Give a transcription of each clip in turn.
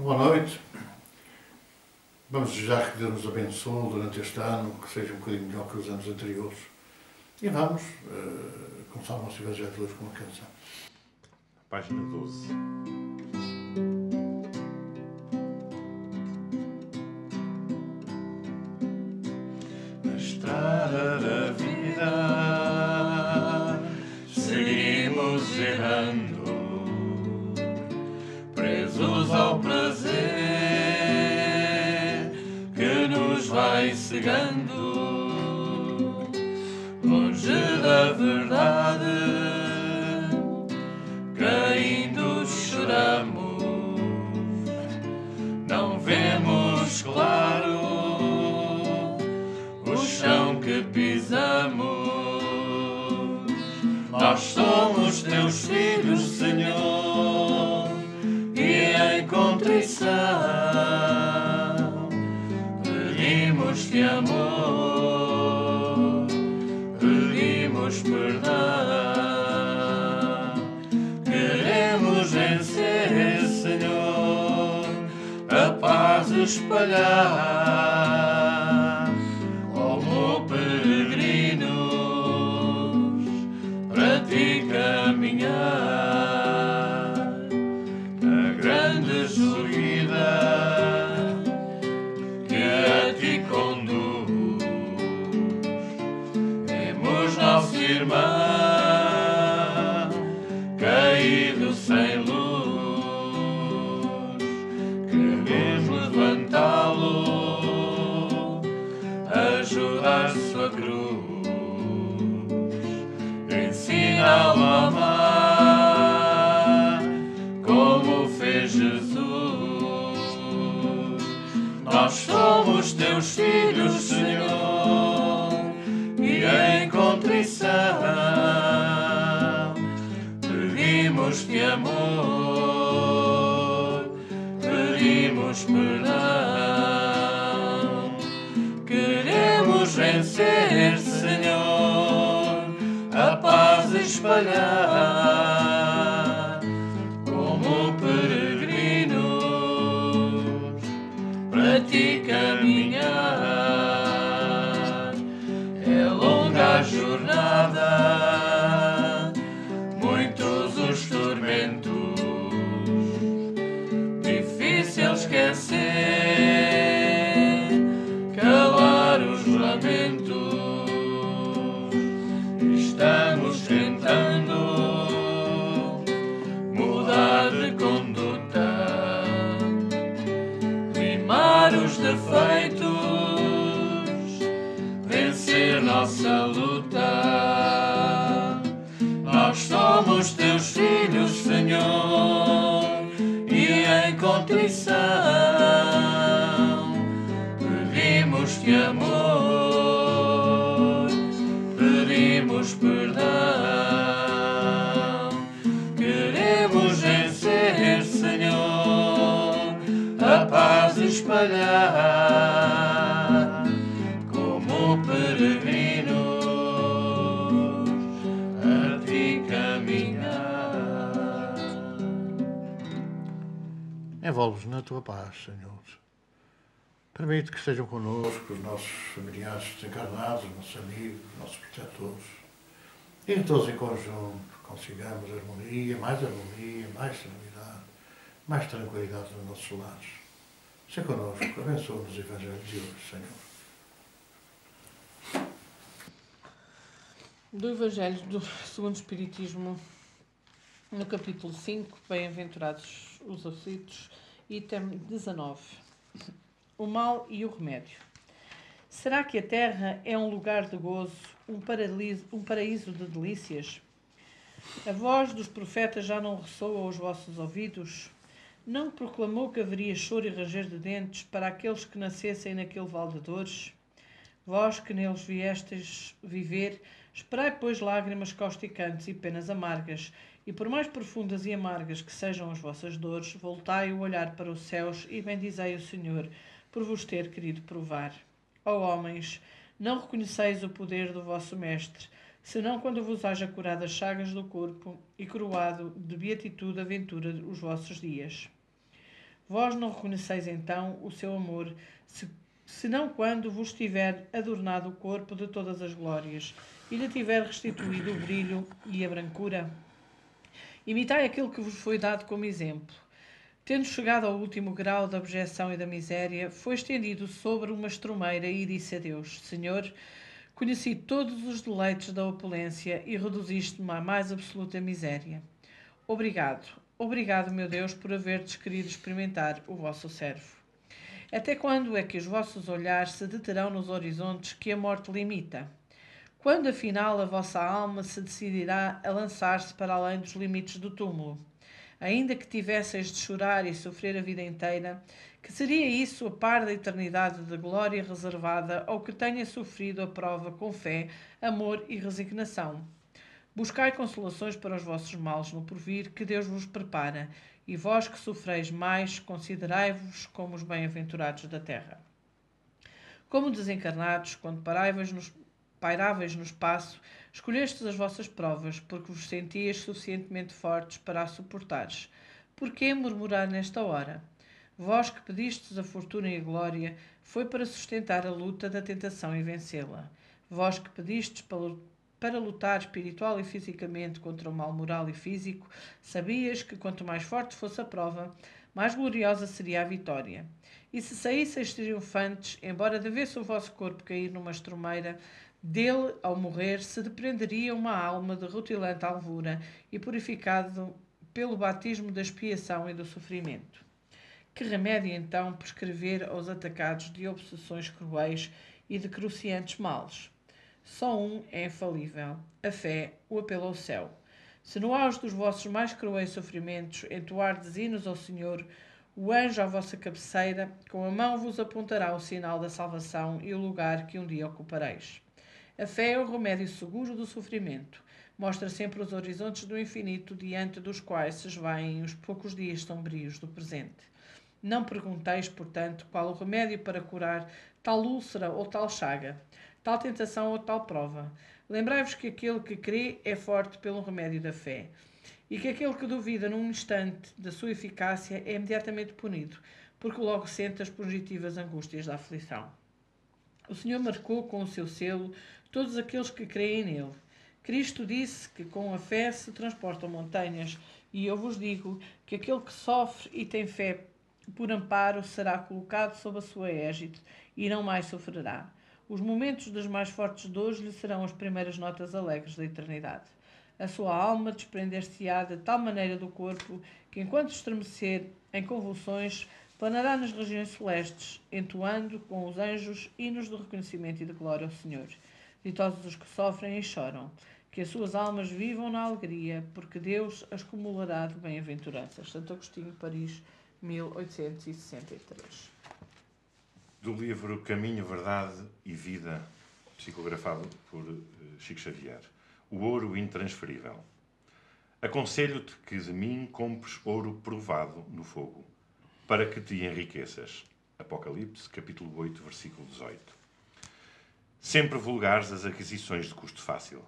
Boa noite. Vamos desejar que Deus nos abençoe durante este ano, que seja um bocadinho melhor que os anos anteriores. E vamos começar o nosso Evangelho de hoje com uma canção. Página 12. Na estrada da vida seguimos errando, presos ao prazer que nos vai cegando, longe da verdade, caindo choramos, não vemos claro o chão que pisamos. Nós somos teus filhos, Senhor, e em contrição pedimos-te amor, pedimos perdão. Queremos vencer, Senhor, a paz espalhar, como peregrinos para ti caminhar. Na grande subida que a ti conduz, temos nosso irmão caído sem luz. Queremos levantá-lo, ajudar sua cruz, ensiná-lo a amar como fez Jesus. Nós somos teus filhos, Senhor, e em contrição pedimos-te amor, pedimos perdão. Queremos vencer, Senhor, a paz espalhar, como peregrinos para ti caminhar. É longa a jornada, muitos os tormentos, difícil esquecer, calar os lamentos. Estamos tentando mudar de conduta, limar os defeitos, vencer nossa luta. Nós somos teus filhos, Senhor, e em contrição pedimos-te amor, pedimos perdão. Queremos vencer, Senhor, a paz espalhar, como peregrinos a ti caminhar. Envolve-nos na tua paz, Senhor. Permite que estejam connosco os nossos familiares desencarnados, os nossos amigos, os nossos protetores. E que todos em conjunto consigamos harmonia, mais serenidade, mais tranquilidade nos nossos lares. Se connosco, abençoa-nos os Evangelhos de hoje, Senhor. Do Evangelho do segundo Espiritismo, no capítulo 5, Bem-aventurados os aflitos, item 19. O mal e o remédio. Será que a terra é um lugar de gozo, um paraíso de delícias? A voz dos profetas já não ressoa aos vossos ouvidos? Não proclamou que haveria choro e ranger de dentes para aqueles que nascessem naquele vale de dores? Vós que neles viestes viver, esperai, pois, lágrimas causticantes e penas amargas, e por mais profundas e amargas que sejam as vossas dores, voltai o olhar para os céus e bendizei o Senhor, por vos ter querido provar. Ó homens, não reconheceis o poder do vosso Mestre, senão quando vos haja curado as chagas do corpo e coroado de beatitude a ventura os vossos dias. Vós não reconheceis então o seu amor, senão quando vos tiver adornado o corpo de todas as glórias e lhe tiver restituído o brilho e a brancura? Imitai aquilo que vos foi dado como exemplo. Tendo chegado ao último grau da abjeção e da miséria, foi estendido sobre uma estrumeira e disse a Deus: Senhor, conheci todos os deleites da opulência e reduziste-me à mais absoluta miséria. Obrigado, obrigado, meu Deus, por haverdes querido experimentar o vosso servo. Até quando é que os vossos olhares se deterão nos horizontes que a morte limita? Quando, afinal, a vossa alma se decidirá a lançar-se para além dos limites do túmulo? Ainda que tivesseis de chorar e sofrer a vida inteira, que seria isso a par da eternidade de glória reservada ao que tenha sofrido a prova com fé, amor e resignação? Buscai consolações para os vossos males no porvir que Deus vos prepara, e vós que sofreis mais, considerai-vos como os bem-aventurados da terra. Como desencarnados, quando pairáveis no espaço, escolhestes as vossas provas, porque vos sentias suficientemente fortes para a suportares. Porquê murmurar nesta hora? Vós que pedistes a fortuna e a glória, foi para sustentar a luta da tentação e vencê-la. Vós que pedistes para lutar espiritual e fisicamente contra o mal moral e físico, sabias que quanto mais forte fosse a prova, mais gloriosa seria a vitória. E se saísseis triunfantes, embora devesse o vosso corpo cair numa estrumeira, dele, ao morrer, se depreenderia uma alma de rutilante alvura e purificado pelo batismo da expiação e do sofrimento. Que remédio, então, prescrever aos atacados de obsessões cruéis e de cruciantes males? Só um é infalível: a fé, o apelo ao céu. Se no auge dos vossos mais cruéis sofrimentos entoardes hinos ao Senhor, o anjo à vossa cabeceira, com a mão vos apontará o sinal da salvação e o lugar que um dia ocupareis. A fé é o remédio seguro do sofrimento. Mostra sempre os horizontes do infinito diante dos quais se esvaem os poucos dias sombrios do presente. Não pergunteis, portanto, qual o remédio para curar tal úlcera ou tal chaga, tal tentação ou tal prova. Lembrai-vos que aquele que crê é forte pelo remédio da fé, e que aquele que duvida num instante da sua eficácia é imediatamente punido, porque logo sente as positivas angústias da aflição. O Senhor marcou com o seu selo todos aqueles que creem nele. Cristo disse que com a fé se transportam montanhas, e eu vos digo que aquele que sofre e tem fé por amparo será colocado sob a sua égide e não mais sofrerá. Os momentos das mais fortes dores lhe serão as primeiras notas alegres da eternidade. A sua alma desprender-se-á de tal maneira do corpo que, enquanto estremecer em convulsões, planará nas regiões celestes, entoando com os anjos hinos de reconhecimento e de glória ao Senhor. Ditosos os que sofrem e choram, que as suas almas vivam na alegria, porque Deus as cumulará de bem-aventuranças. Santo Agostinho, Paris, 1863. Do livro Caminho, Verdade e Vida, psicografado por Chico Xavier. O ouro intransferível. Aconselho-te que de mim compres ouro provado no fogo, para que te enriqueças. Apocalipse, capítulo 8, versículo 18. Sempre vulgares as aquisições de custo fácil.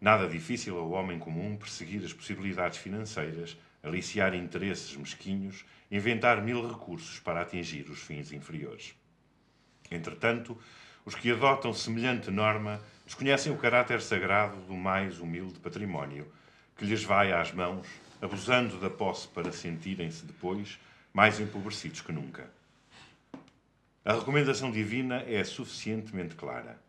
Nada difícil ao homem comum perseguir as possibilidades financeiras, aliciar interesses mesquinhos, inventar 1000 recursos para atingir os fins inferiores. Entretanto, os que adotam semelhante norma desconhecem o caráter sagrado do mais humilde património, que lhes vai às mãos, abusando da posse para sentirem-se depois mais empobrecidos que nunca. A recomendação divina é suficientemente clara.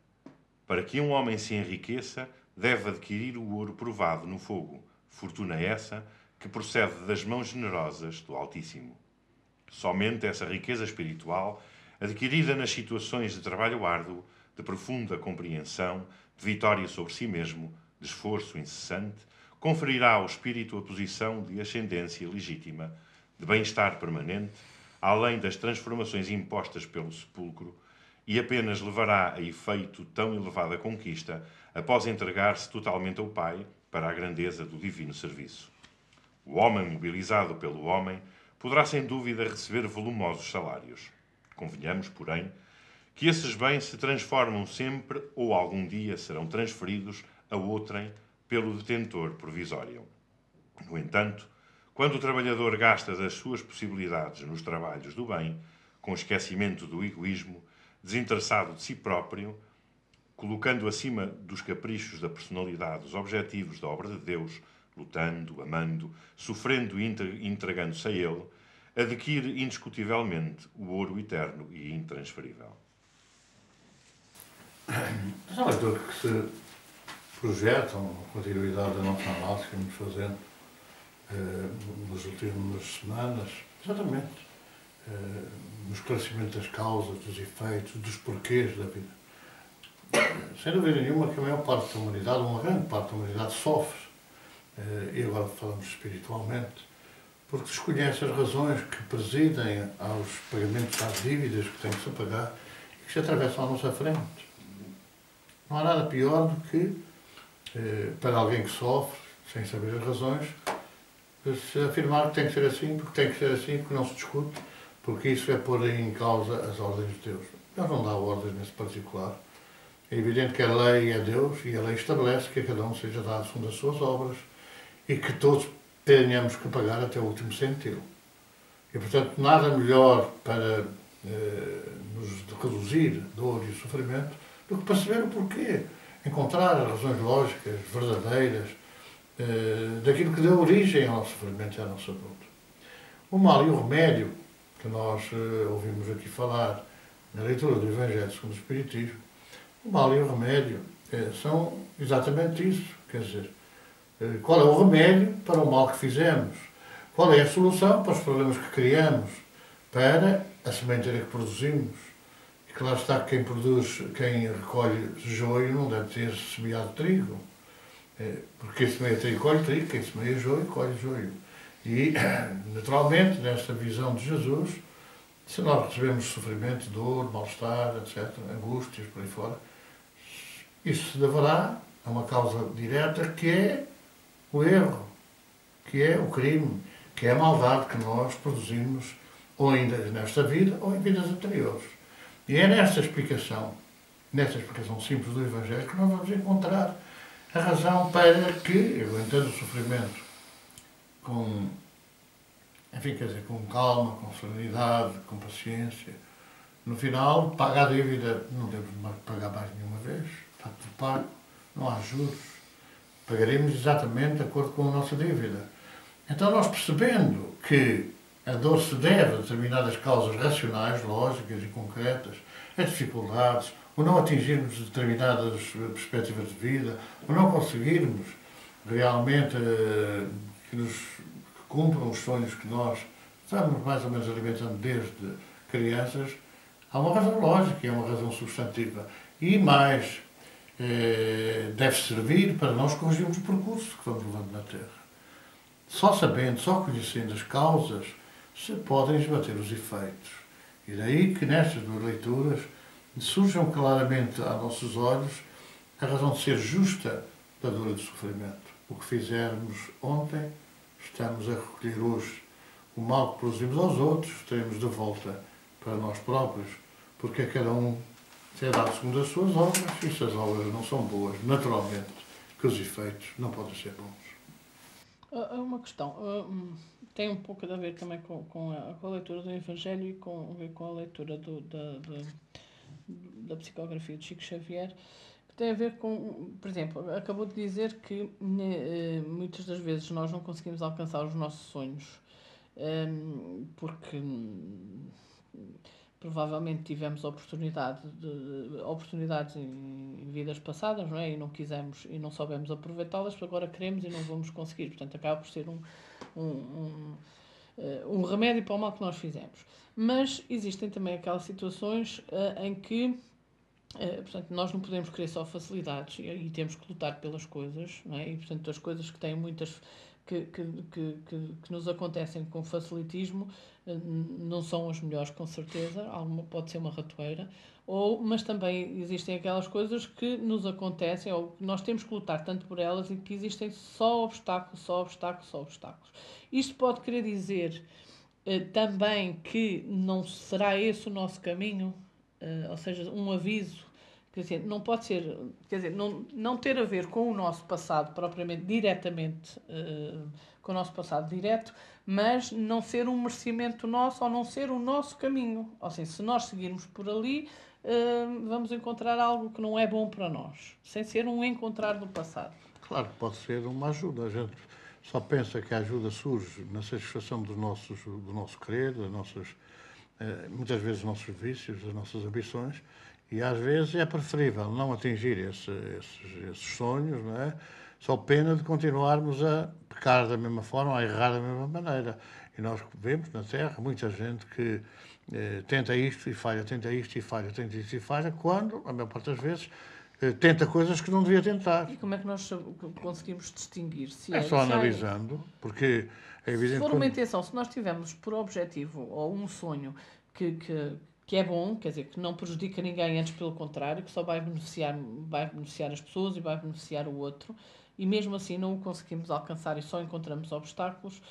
Para que um homem se enriqueça, deve adquirir o ouro provado no fogo, fortuna essa que procede das mãos generosas do Altíssimo. Somente essa riqueza espiritual, adquirida nas situações de trabalho árduo, de profunda compreensão, de vitória sobre si mesmo, de esforço incessante, conferirá ao espírito a posição de ascendência legítima, de bem-estar permanente, além das transformações impostas pelo sepulcro, e apenas levará a efeito tão elevada conquista após entregar-se totalmente ao Pai para a grandeza do divino serviço. O homem mobilizado pelo homem poderá sem dúvida receber volumosos salários. Convenhamos, porém, que esses bens se transformam sempre ou algum dia serão transferidos a outrem pelo detentor provisório. No entanto, Quando o trabalhador gasta das suas possibilidades nos trabalhos do bem, com esquecimento do egoísmo, desinteressado de si próprio, colocando acima dos caprichos da personalidade os objetivos da obra de Deus, lutando, amando, sofrendo e entregando-se a Ele, adquire indiscutivelmente o ouro eterno e intransferível. São leituras que se projetam a continuidade da nossa análise que vamos fazendo nas últimas semanas, exatamente, no esclarecimento das causas, dos efeitos, dos porquês da vida. Sem dúvida nenhuma que a maior parte da humanidade, uma grande parte da humanidade sofre, e agora falamos espiritualmente, porque desconhece as razões que presidem aos pagamentos às dívidas que tem que se pagar e que se atravessam à nossa frente. Não há nada pior do que, para alguém que sofre, sem saber as razões, se afirmar que tem que ser assim, porque tem que ser assim, porque não se discute, porque isso é pôr em causa as ordens de Deus. Deus não dá ordens nesse particular. É evidente que a lei é Deus e a lei estabelece que a cada um seja dado segundo as suas obras e que todos tenhamos que pagar até o último centavo. E, portanto, nada melhor para nos reduzir dor e sofrimento do que perceber o porquê. Encontrar as razões lógicas, verdadeiras, daquilo que deu origem ao nosso sofrimento e à nossa dor. O mal e o remédio, que nós ouvimos aqui falar na leitura do Evangelho segundo o Espiritismo, o mal e o remédio são exatamente isso. Quer dizer, qual é o remédio para o mal que fizemos? Qual é a solução para os problemas que criamos? Para a sementeira que produzimos? E claro está que quem recolhe joio não deve ter semeado trigo. Porque quem semeia trigo colhe trigo, quem semeia joio colhe joio. E, naturalmente, nesta visão de Jesus, se nós recebemos sofrimento, dor, mal-estar, etc., angústias, por aí fora, isso se deverá a uma causa direta que é o erro, que é o crime, que é a maldade que nós produzimos ou ainda nesta vida ou em vidas anteriores. E é nesta explicação simples do Evangelho que nós vamos encontrar a razão para que, aguentando o sofrimento com calma, com serenidade, com paciência, no final, paga a dívida, não temos pagar mais nenhuma vez, está tudo pago, não há juros, pagaremos exatamente de acordo com a nossa dívida. Então, nós percebendo que a dor se deve a determinadas causas racionais, lógicas e concretas, as dificuldades, o não atingirmos determinadas perspectivas de vida, o não conseguirmos realmente que cumpram os sonhos que nós estamos mais ou menos alimentando desde crianças, há uma razão lógica e há uma razão substantiva. E mais, deve servir para nós corrigirmos o percurso que vamos levando na Terra. Só sabendo, só conhecendo as causas, se podem esbater os efeitos. E daí que nestas duas leituras surjam claramente a nossos olhos a razão de ser justa da dor e do sofrimento. O que fizermos ontem, estamos a recolher hoje. O mal que produzimos aos outros, teremos de volta para nós próprios, porque a cada um é dado segundo as suas obras, e se as obras não são boas, naturalmente, que os efeitos não podem ser bons. Uma questão, tem um pouco a ver também com a leitura do Evangelho e com a leitura da psicografia de Chico Xavier, que tem a ver com, por exemplo, acabou de dizer que muitas das vezes nós não conseguimos alcançar os nossos sonhos porque provavelmente tivemos oportunidades em vidas passadas, não é? E não quisemos e não soubemos aproveitá-las, agora queremos e não vamos conseguir. Portanto, acaba por ser um remédio para o mal que nós fizemos. Mas existem também aquelas situações em que, portanto, nós não podemos querer só facilidades e temos que lutar pelas coisas, não é? E, portanto, as coisas que têm muitas... Que nos acontecem com facilitismo não são as melhores, com certeza. Alguma pode ser uma ratoeira, mas também existem aquelas coisas que nos acontecem ou que nós temos que lutar tanto por elas e que existem só obstáculos. Isto pode querer dizer também que não será esse o nosso caminho, ou seja, um aviso Quer dizer, não pode ser, quer dizer, não ter a ver com o nosso passado propriamente, diretamente, com o nosso passado direto, mas não ser um merecimento nosso ou não ser o nosso caminho. Ou seja, se nós seguirmos por ali, vamos encontrar algo que não é bom para nós, sem ser um encontrar do passado. Claro que pode ser uma ajuda. A gente só pensa que a ajuda surge na satisfação do nosso querer, muitas vezes dos nossos vícios, das nossas ambições, e às vezes é preferível não atingir esses sonhos, não é? Só pena de continuarmos a pecar da mesma forma, a errar da mesma maneira. E nós vemos na Terra muita gente que tenta isto e falha, tenta isto e falha, tenta isto e falha, quando, a maior parte das vezes, tenta coisas que não devia tentar. E como é que nós conseguimos distinguir? Se É só analisando, porque é evidente... Se for uma intenção, se nós tivermos por objetivo ou um sonho que é bom, quer dizer, que não prejudica ninguém, antes pelo contrário, que só vai beneficiar as pessoas e vai beneficiar o outro, e mesmo assim não o conseguimos alcançar e só encontramos obstáculos,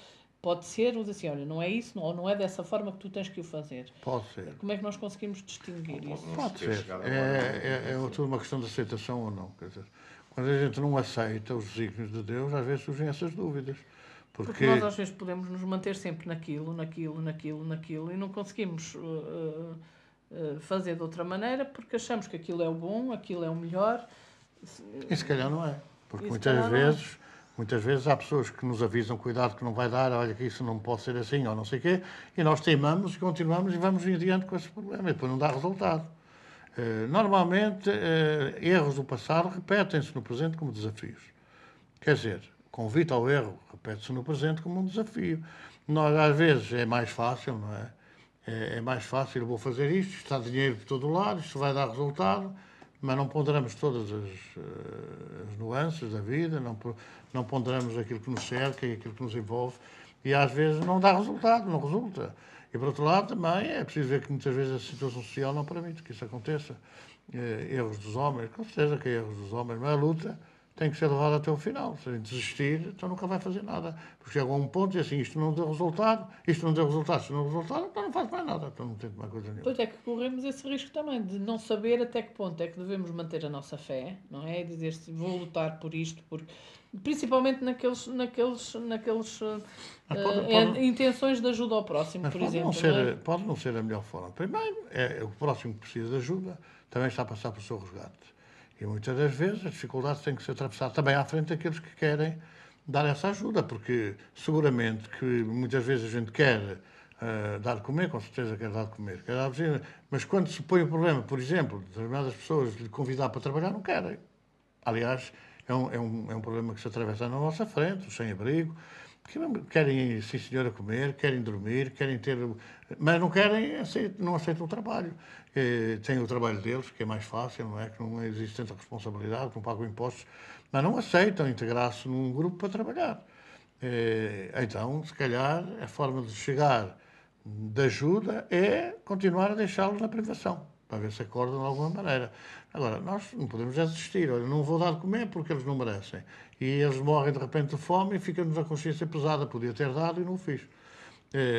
pode ser, ou dizer assim, olha, não é isso, ou não é dessa forma que tu tens que o fazer. Pode ser. Como é que nós conseguimos distinguir isso? Pode ser. É tudo uma questão de aceitação ou não. Quer dizer, quando a gente não aceita os desígnios de Deus, às vezes surgem essas dúvidas. Porque nós às vezes podemos nos manter sempre naquilo, e não conseguimos fazer de outra maneira porque achamos que aquilo é o bom, aquilo é o melhor. E se calhar não é. Porque muitas vezes há pessoas que nos avisam, cuidado que não vai dar, olha que isso não pode ser assim, ou não sei o quê, e nós teimamos e continuamos e vamos adiante com esse problema, e depois não dá resultado. Normalmente, erros do passado repetem-se no presente como desafios. Quer dizer, convite ao erro repete-se no presente como um desafio. Nós, às vezes, é mais fácil, não é? É mais fácil, eu vou fazer isto está dinheiro por todo lado, isto vai dar resultado, mas não ponderamos todas as nuances da vida, não ponderamos aquilo que nos cerca e aquilo que nos envolve, e às vezes não dá resultado, não resulta. E, por outro lado, também é preciso ver que muitas vezes a situação social não permite que isso aconteça. Erros dos homens, com certeza que é erros dos homens, mas a luta tem que ser levada até o final. Se a gente desistir, então nunca vai fazer nada. Porque chega a um ponto e assim, isto não deu resultado, se não deu resultado, então não faz mais nada, então não tento mais coisa nenhuma. Pois é que corremos esse risco também, de não saber até que ponto é que devemos manter a nossa fé, não é? Dizer se vou lutar por isto, principalmente naqueles intenções de ajuda ao próximo, mas por pode exemplo. Pode não ser a melhor forma. Primeiro, o próximo que precisa de ajuda também está a passar pelo seu resgate. E muitas das vezes as dificuldades têm que ser atravessadas também à frente daqueles que querem dar essa ajuda, porque seguramente que muitas vezes a gente quer dar de comer, com certeza quer dar de comer, mas quando se põe o problema, por exemplo, de determinadas pessoas lhe convidar para trabalhar, não querem. Aliás, é um problema que se atravessa na nossa frente, os sem-abrigo, que querem, sim senhora, comer, querem dormir, querem ter... Mas não aceitam o trabalho. Têm o trabalho deles, que é mais fácil, não é? Que não existe tanta responsabilidade, que não pagam impostos, mas não aceitam integrar-se num grupo para trabalhar. Então, se calhar, a forma de chegar de ajuda é continuar a deixá-los na privação, para ver se acordam de alguma maneira. Agora, nós não podemos desistir. Olha, não vou dar de comer porque eles não merecem. E eles morrem de repente de fome e fica-nos a consciência pesada. Podia ter dado e não o fiz.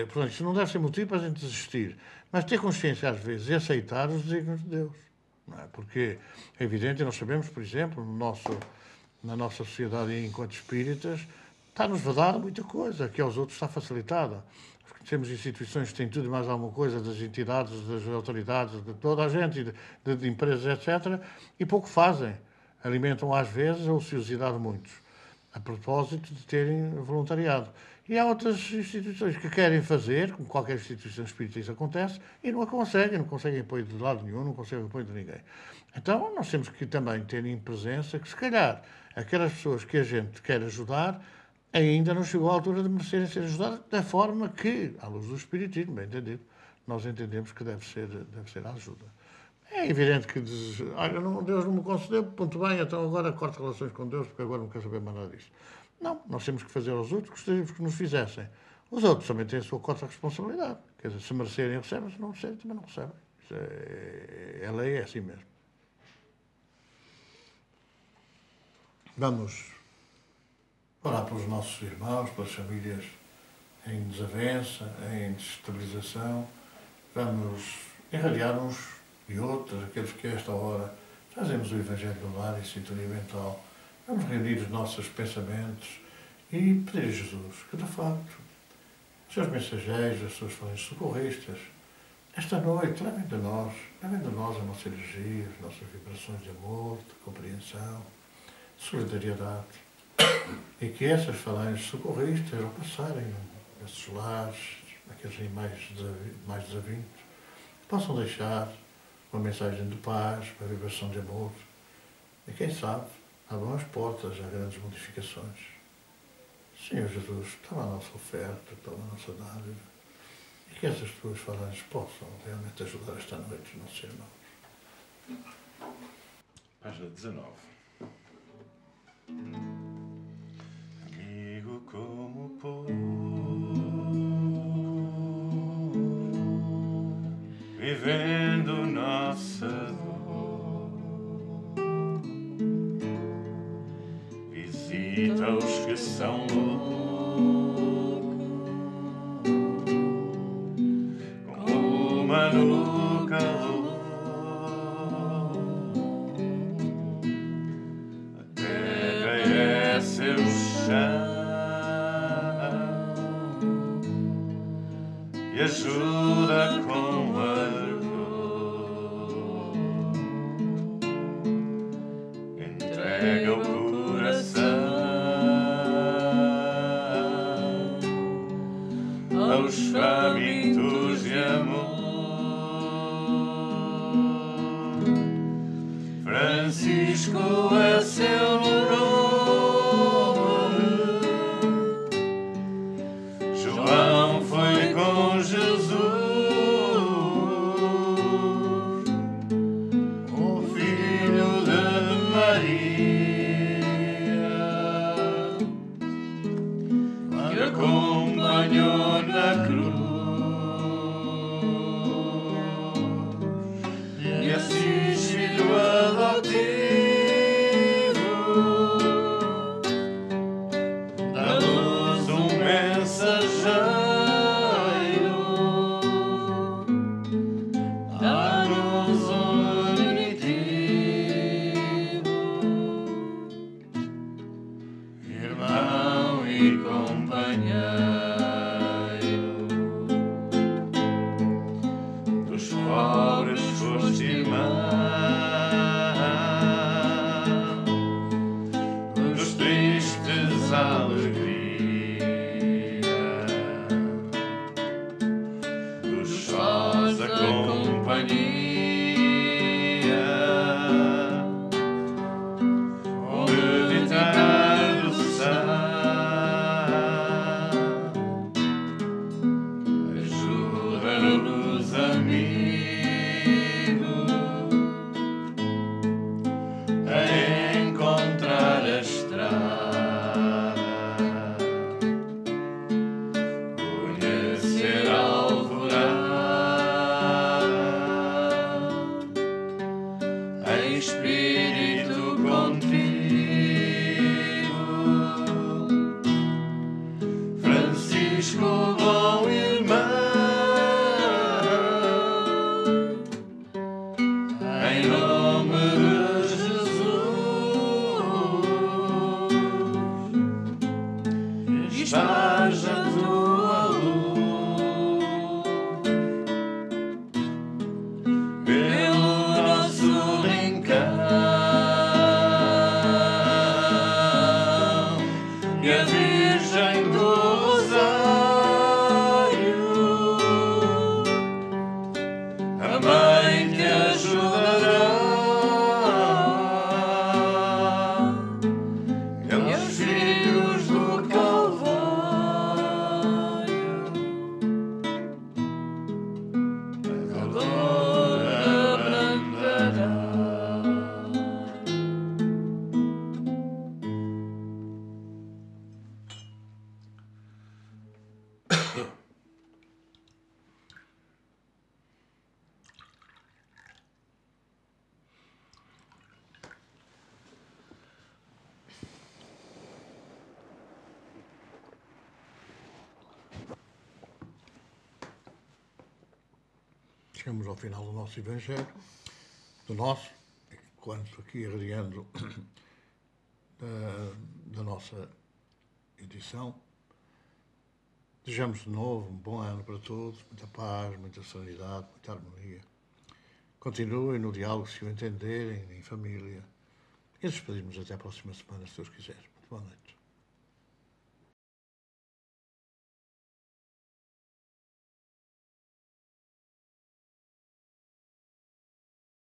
Portanto, isso não deve ser motivo para a gente desistir. Mas ter consciência, às vezes, e aceitar os desígnios de Deus. Não é? Porque é evidente, e nós sabemos, por exemplo, na nossa sociedade, enquanto espíritas, está-nos vedada muita coisa, que aos outros está facilitada. Temos instituições que têm tudo e mais alguma coisa, das entidades, das autoridades, de toda a gente, de empresas, etc., e pouco fazem. Alimentam, às vezes, a ociosidade de muitos, a propósito de terem voluntariado. E há outras instituições que querem fazer, como qualquer instituição espírita isso acontece, e não conseguem apoio de lado nenhum, não conseguem apoio de ninguém. Então, nós temos que também ter em presença que, se calhar, aquelas pessoas que a gente quer ajudar ainda não chegou à altura de merecerem ser ajudadas da forma que, à luz do Espiritismo, bem entendido, nós entendemos que deve ser a ajuda. É evidente que diz, olha, Deus não me concedeu, ponto bem, então agora corto relações com Deus, porque agora não quero saber mais nada disso. Não, nós temos que fazer aos outros, gostaríamos que nos fizessem. Os outros também têm a sua cota de responsabilidade. Quer dizer, se merecerem, recebem, se não merecerem, também não recebem. A lei é assim mesmo. Vamos orar pelos nossos irmãos, pelas famílias em desavença, em desestabilização. Vamos irradiar uns e outros, aqueles que a esta hora Fazemos o Evangelho do Lar em sintonia mental. Vamos reunir os nossos pensamentos e pedir a Jesus que, de facto, os seus mensageiros, as suas falências socorristas, esta noite levem de nós a nossa energia, as nossas vibrações de amor, de compreensão, de solidariedade, e que essas falanges socorristas, ao passarem nesses lares, aqueles mais desavintos, possam deixar uma mensagem de paz, uma vibração de amor, e quem sabe, abram as portas a grandes modificações. Senhor Jesus, toma a nossa oferta, toma a nossa dádiva, e que essas tuas falanges possam realmente ajudar esta noite os nossos irmãos. Página 19. Amigo como o povo, vivendo nossa dor, visita os que são loucos, com uma no calor. A terra é seu chão e ajuda com ardor, entrega o coração aos famintos de amor. Francisco é seu nome, João foi com Jesus, o filho de Maria, que acompanhou na cruz, e Assis, filho adotivo, da luz um mensageiro, dá-nos um unitivo, irmão e companheiro. Dos pobres foste irmão, dos tristes alegria, dos sós a companhia, o meditar do sal, ajuda-nos, amigo, a encontrar a estrada, conhecer a alvorada, em espírito contigo, Francisco, bom irmão, em nome de Jesus, esparge a tua luz pelo nosso rincão, e a Virgem do Rosário, a Mãe que ajudará, e aos filhos do Calvário, a dor abrandará. Chegamos ao final do nosso Evangelho, do nosso, quanto aqui irradiando da nossa edição. Desejamos de novo um bom ano para todos, muita paz, muita serenidade, muita harmonia. Continuem no diálogo, se o entenderem, em família. E despedimos até a próxima semana, se Deus quiser. Muito boa noite.